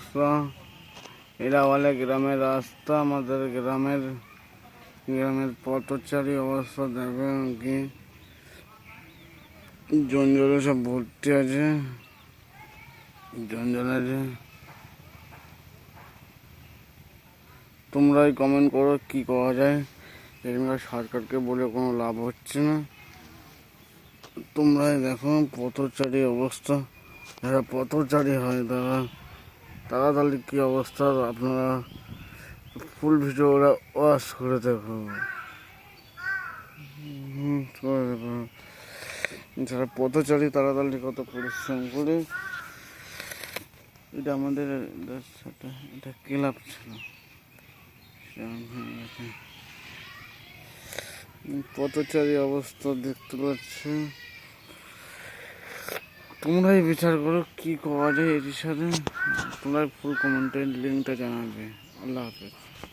অবস্থা। এরা বলে গ্রামের রাস্তা, আমাদের গ্রামের পথচারী অবস্থা দেখবেন কি জঞ্জালে সব ভর্তি আছে, জঞ্জাল আছে। তোমরাই কমেন্ট করো কি করা যায়। এখানকার সরকারকে বলে কোনো লাভ হচ্ছে না। তোমরাই দেখো পথচারী অবস্থা, যারা পথচারী হয় তারা তাহলে কী অবস্থা, আপনারা ফুল ভিডিও ওরা ওয়াশ করে দেখো, করে দেখো। যারা পথচারী তারা তাহলে কত পরিশ্রম করে। এটা আমাদের সাথে এটা ক্লাব ছিল, পথচারী অবস্থা দেখতে পাচ্ছি। তোমরাই বিচার করো কি করা যায় এটির সাথে। তোমরা ফুল কমেন্টের লিঙ্কটা জানাবে। আল্লাহ হাফেজ।